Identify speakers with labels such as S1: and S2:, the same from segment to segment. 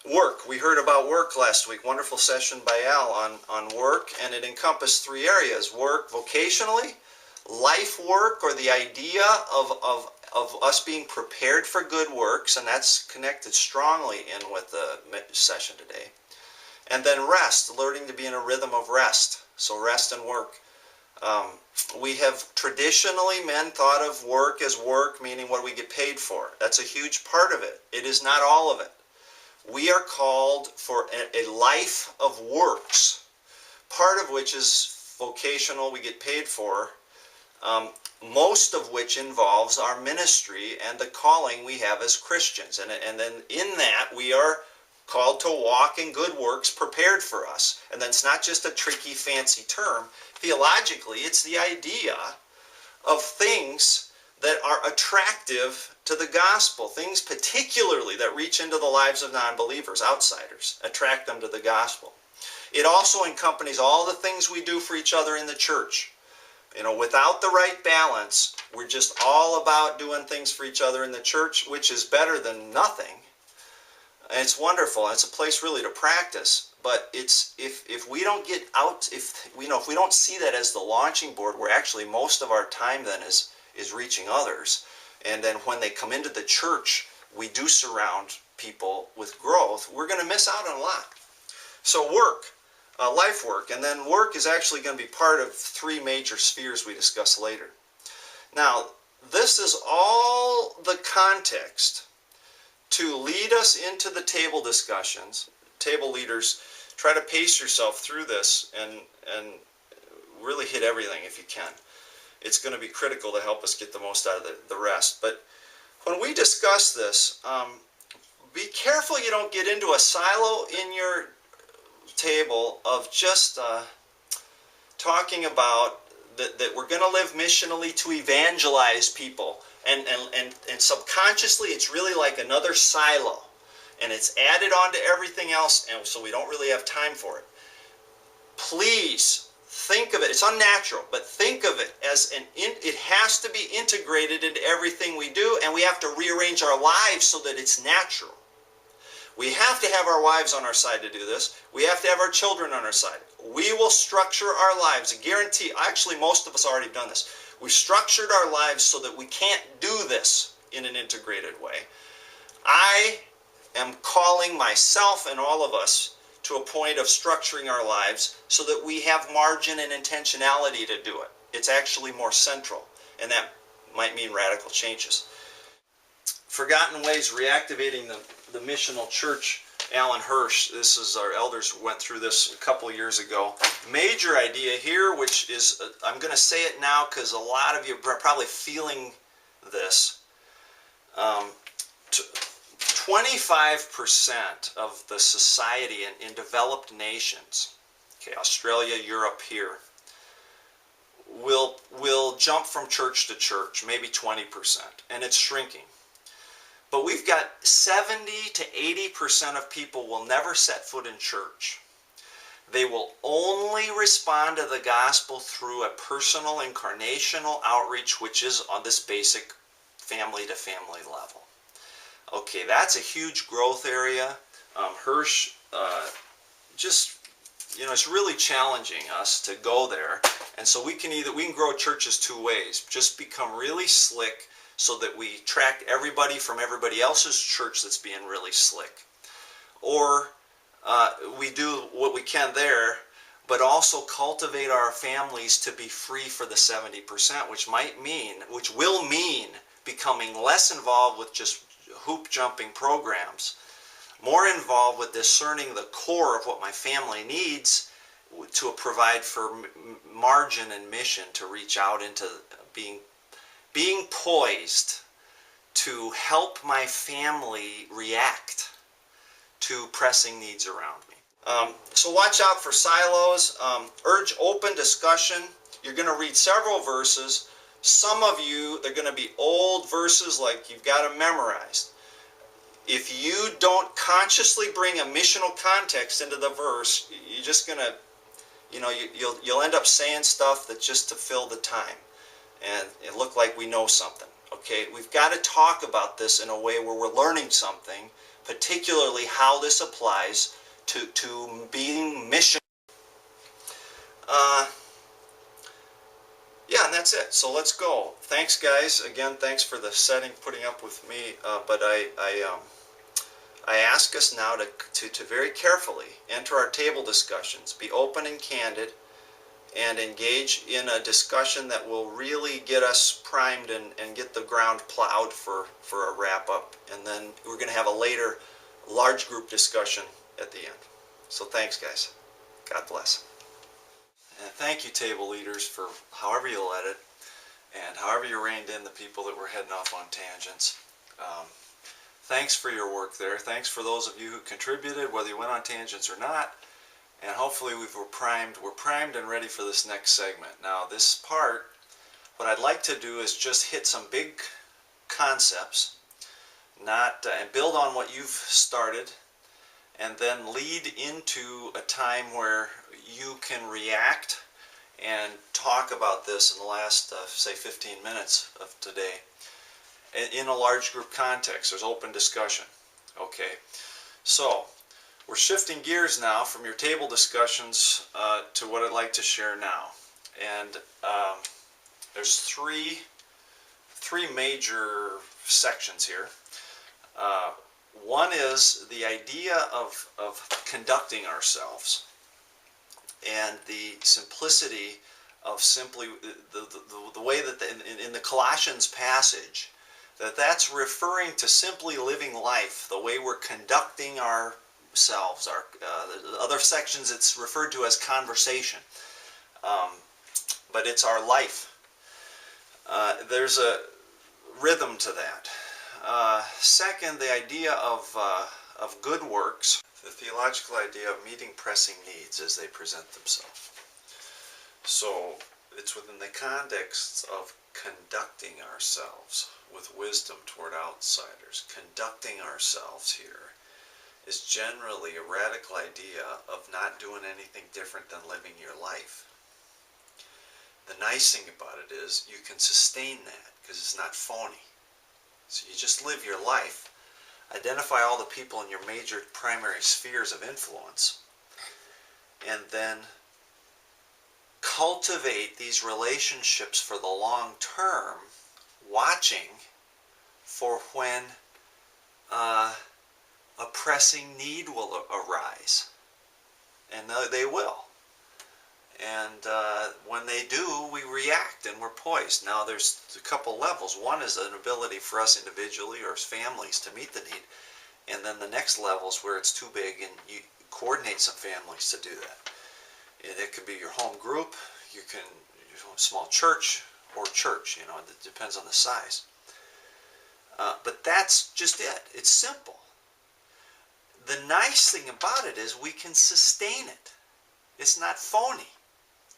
S1: Work. We heard about work last week. Wonderful session by Al on work, and it encompassed three areas: work vocationally, life work, or the idea of us being prepared for good works, and that's connected strongly in with the session today. And then rest, learning to be in a rhythm of rest. So rest and work. We have traditionally, men thought of work as work, meaning what we get paid for. That's a huge part of it. It is not all of it. We are called for a life of works, part of which is vocational, we get paid for, most of which involves our ministry and the calling we have as Christians. And then in that, we are called to walk in good works prepared for us. And then it's not just a tricky, fancy term. Theologically, it's the idea of things that are attractive to the gospel, things particularly that reach into the lives of non-believers, outsiders, attract them to the gospel. It also accompanies all the things we do for each other in the church. You know, without the right balance, we're just all about doing things for each other in the church, which is better than nothing. And it's wonderful. It's a place really to practice. But it's if we don't get out, if we don't see that as the launching board, where actually most of our time then is reaching others, and then when they come into the church, we do surround people with growth, we're going to miss out on a lot. So work, life work, and then work is actually going to be part of three major spheres we discuss later. Now, this is all the context to lead us into the table discussions. Table leaders, try to pace yourself through this and really hit everything if you can. It's going to be critical to help us get the most out of the rest. But when we discuss this, be careful you don't get into a silo in your table of just talking about that we're going to live missionally to evangelize people. And subconsciously, it's really like another silo. And it's added on to everything else, and so we don't really have time for it. Please think of it, it's unnatural, but think of it as it has to be integrated into everything we do, and we have to rearrange our lives so that it's natural. We have to have our wives on our side to do this. We have to have our children on our side. We will structure our lives. I guarantee, actually most of us already done this. We've structured our lives so that we can't do this in an integrated way. I am calling myself and all of us to a point of structuring our lives so that we have margin and intentionality to do it. It's actually more central, and that might mean radical changes. Forgotten ways, reactivating the missional church. Alan Hirsch, this is our elders who went through this a couple years ago. Major idea here, which is, I'm going to say it now because a lot of you are probably feeling this. 25% of the society in developed nations, okay, Australia, Europe here, will jump from church to church, maybe 20%, and it's shrinking. But we've got 70 to 80% of people will never set foot in church. They will only respond to the gospel through a personal incarnational outreach, which is on this basic family-to-family level. Okay, that's a huge growth area. Hirsch, it's really challenging us to go there. And so we can grow churches two ways. Just become really slick so that we track everybody from everybody else's church that's being really slick. Or we do what we can there, but also cultivate our families to be free for the 70%, which will mean becoming less involved with just hoop jumping programs, more involved with discerning the core of what my family needs to provide for margin and mission to reach out into being poised to help my family react to pressing needs around me. So watch out for silos. Urge open discussion. You're going to read several verses. Some of you, they're going to be old verses like you've got them memorized. If you don't consciously bring a missional context into the verse, you're just going to, you'll end up saying stuff that's just to fill the time. And it look like we know something. Okay, we've got to talk about this in a way where we're learning something, particularly how this applies to being mission. Yeah, and that's it. So let's go. Thanks, guys. Again, thanks for the setting, putting up with me. But I ask us now to very carefully enter our table discussions, be open and candid, and engage in a discussion that will really get us primed and get the ground plowed for a wrap-up. And then we're going to have a later large group discussion at the end. So thanks, guys. God bless. And thank you, table leaders, for however you led it and however you reined in the people that were heading off on tangents. Thanks for your work there. Thanks for those of you who contributed, whether you went on tangents or not. And hopefully we're primed and ready for this next segment. Now this part, what I'd like to do is just hit some big concepts, and build on what you've started, and then lead into a time where you can react and talk about this in the last, say, 15 minutes of today in a large group context. There's open discussion. Okay, so we're shifting gears now from your table discussions to what I'd like to share now. And there's three major sections here. One is the idea of conducting ourselves, and the simplicity of simply the way that in the Colossians passage, that's referring to simply living life, the way we're conducting ourselves. The other sections it's referred to as conversation, but it's our life. There's a rhythm to that. Second, the idea of good works, the theological idea of meeting pressing needs as they present themselves. So it's within the context of conducting ourselves with wisdom toward outsiders. Conducting ourselves here is generally a radical idea of not doing anything different than living your life. The nice thing about it is you can sustain that because it's not phony. So you just live your life, identify all the people in your major primary spheres of influence, and then cultivate these relationships for the long term, watching for when a pressing need will arise. And they will. And when they do, we react and we're poised. Now there's a couple levels. One is an ability for us individually or as families to meet the need. And then the next level is where it's too big and you coordinate some families to do that. And it could be your home group, your small church, or church, it depends on the size. But that's just it. It's simple. The nice thing about it is we can sustain it. It's not phony.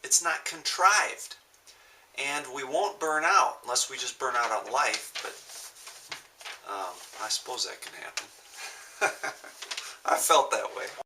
S1: It's not contrived. And we won't burn out unless we just burn out on life, but I suppose that can happen. I felt that way.